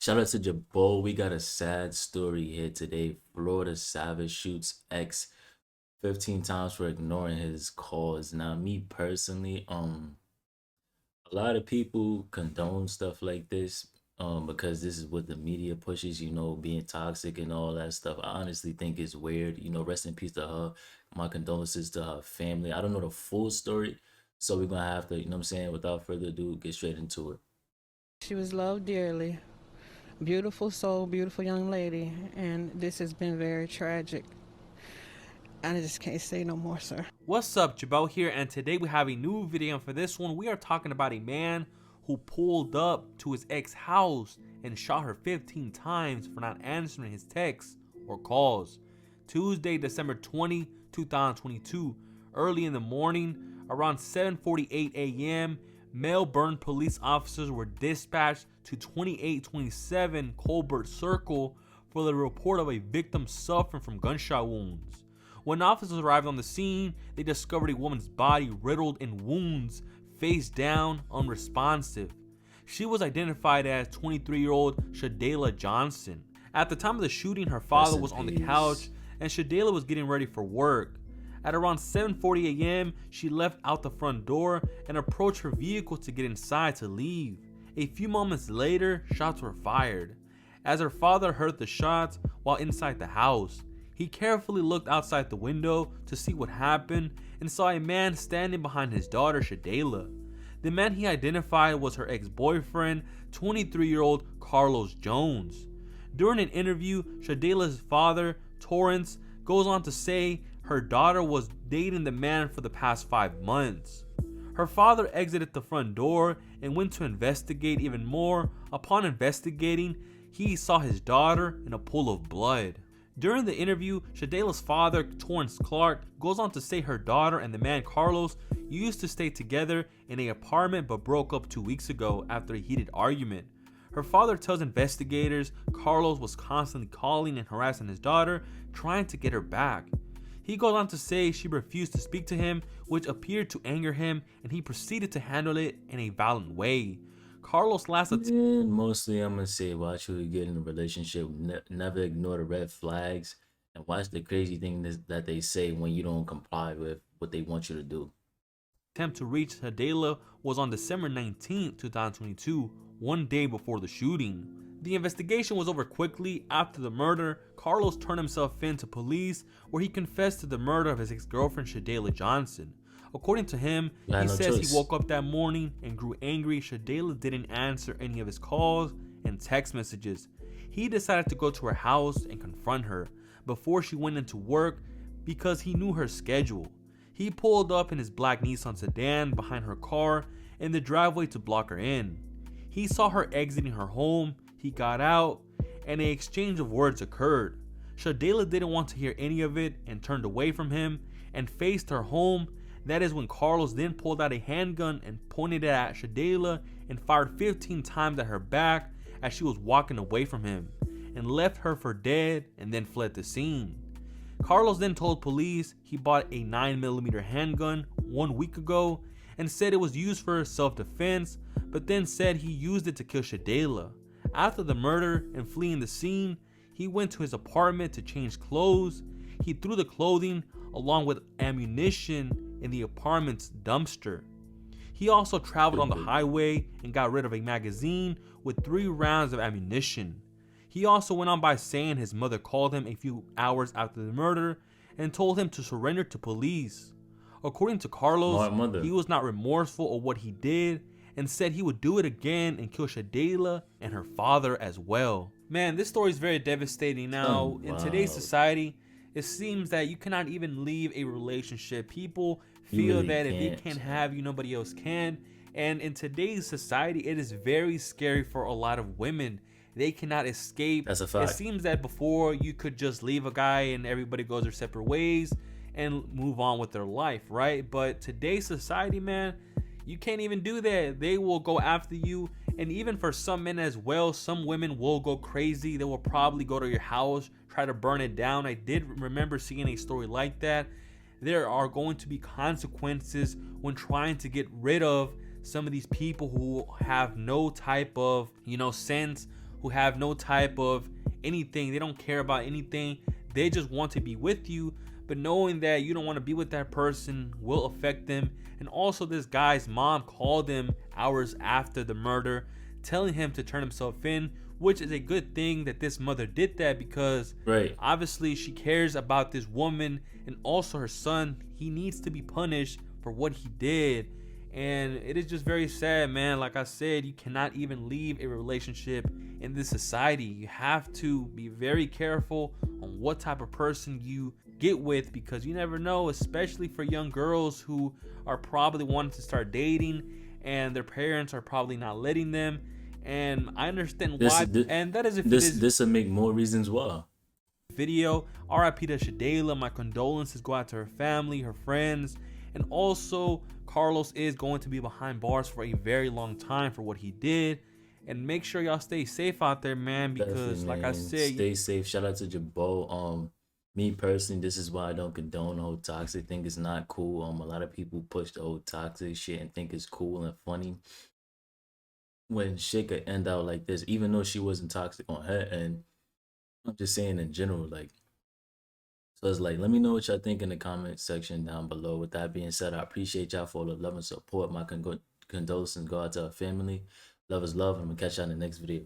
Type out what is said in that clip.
Shout out to Jabot. We got a sad story here today. Florida Savage shoots ex 15 times for ignoring his calls. Now, me personally, a lot of people condone stuff like this, because this is what the media pushes, being toxic and all that stuff. I honestly think it's weird. Rest in peace to her. My condolences to her family. I don't know the full story, so we're gonna have to, what I'm saying, without further ado, get straight into it. She was loved dearly. Beautiful soul, beautiful young lady. And this has been very tragic. I just can't say no more, sir. What's up, Jabel here, and today we have a new video. And for this one, we are talking about a man who pulled up to his ex house and shot her 15 times for not answering his texts or calls. Tuesday, December 20, 2022, early in the morning, around 7:48 a.m., Melbourne police officers were dispatched to 2827 Colbert Circle for the report of a victim suffering from gunshot wounds. When officers arrived on the scene, they discovered a woman's body riddled in wounds, face down, unresponsive. She was identified as 23-year-old Shadayla Johnson. At the time of the shooting, her Rest father in was on the peace. couch and Shadayla was getting ready for work. At around 7:40 a.m., she left out the front door and approached her vehicle to get inside to leave. A few moments later, shots were fired. As her father heard the shots while inside the house, he carefully looked outside the window to see what happened and saw a man standing behind his daughter Shadayla. The man he identified was her ex-boyfriend, 23-year-old Carlos Jones. During an interview, Shadayla's father, Torrance, goes on to say her daughter was dating the man for the past 5 months. Her father exited the front door and went to investigate even more. Upon investigating, he saw his daughter in a pool of blood. During the interview, Shadayla's father, Torrance Clark, goes on to say her daughter and the man Carlos used to stay together in an apartment but broke up 2 weeks ago after a heated argument. Her father tells investigators Carlos was constantly calling and harassing his daughter, trying to get her back. He goes on to say she refused to speak to him, which appeared to anger him, and he proceeded to handle it in a violent way. Carlos last Yeah, mostly I'm gonna say watch who you get in a relationship. Never ignore the red flags, and watch the crazy thing that they say when you don't comply with what they want you to do. attempt to reach Shadayla was on December 19, 2022, one day before the shooting. The investigation was over quickly. After the murder, Carlos turned himself in to police where he confessed to the murder of his ex-girlfriend Shadayla Johnson. According to him, You had he no says he choice. woke up that morning and grew angry Shadayla didn't answer any of his calls and text messages. He decided to go to her house and confront her before she went into work because he knew her schedule. He pulled up in his black Nissan sedan behind her car in the driveway to block her in. He saw her exiting her home, he got out, and an exchange of words occurred. Shadayla didn't want to hear any of it and turned away from him and faced her home. That is when Carlos then pulled out a handgun and pointed it at Shadayla and fired 15 times at her back as she was walking away from him and left her for dead and then fled the scene. Carlos then told police he bought a 9mm handgun 1 week ago and said it was used for self-defense, but then said he used it to kill Shadayla. After the murder and fleeing the scene, he went to his apartment to change clothes. He threw the clothing along with ammunition in the apartment's dumpster. He also traveled on the Stupid. highway and got rid of a magazine with 3 rounds of ammunition. He also went on by saying his mother called him a few hours after the murder and told him to surrender to police. According to Carlos, Smart mother. he was not remorseful of what he did and said he would do it again and kill Shadayla and her father as well. Man, this story is very devastating now. In today's Wow. society, it seems that you cannot even leave a relationship. People You feel really that if they can't. can't have you, nobody else can. And in today's society, it is very scary for a lot of women. They cannot escape. That's a It fact. seems that before you could just leave a guy and everybody goes their separate ways and move on with their life, right? But today's society, man, you can't even do that. They will go after you. And even for some men as well, some women will go crazy. They will probably go to your house, try to burn it down. I did remember seeing a story like that. There are going to be consequences when trying to get rid of some of these people who have no type of, sense, who have no type of anything. They don't care about anything. They just want to be with you, but knowing that you don't want to be with that person will affect them. And also, this guy's mom called him hours after the murder, telling him to turn himself in, which is a good thing that this mother did that, because Right. obviously she cares about this woman and also her son. He needs to be punished for what he did. And it is just very sad, man. Like I said, you cannot even leave a relationship in this society. You have to be very careful on what type of person you get with, because you never know, especially for young girls who are probably wanting to start dating and their parents are probably not letting them. And I understand This why. this And that is if it this is this will make more reasons why. video. RIP to Shadayla. My condolences go out to her family, her friends, and also Carlos is going to be behind bars for a very long time for what he did. And make sure y'all stay safe out there, man, because Definitely, like I man. said, Stay safe. Shout out to Jabot. Me personally, this is why I don't condone the whole toxic thing. It's not cool. A lot of people push the whole toxic shit and think it's cool and funny when shit could end out like this, even though she wasn't toxic on her end. I'm just saying in general, like, so it's like, let me know what y'all think in the comment section down below. With that being said, I appreciate y'all for all the love and support. My condolences go out to our family. Love is love, and I'm gonna catch y'all in the next video.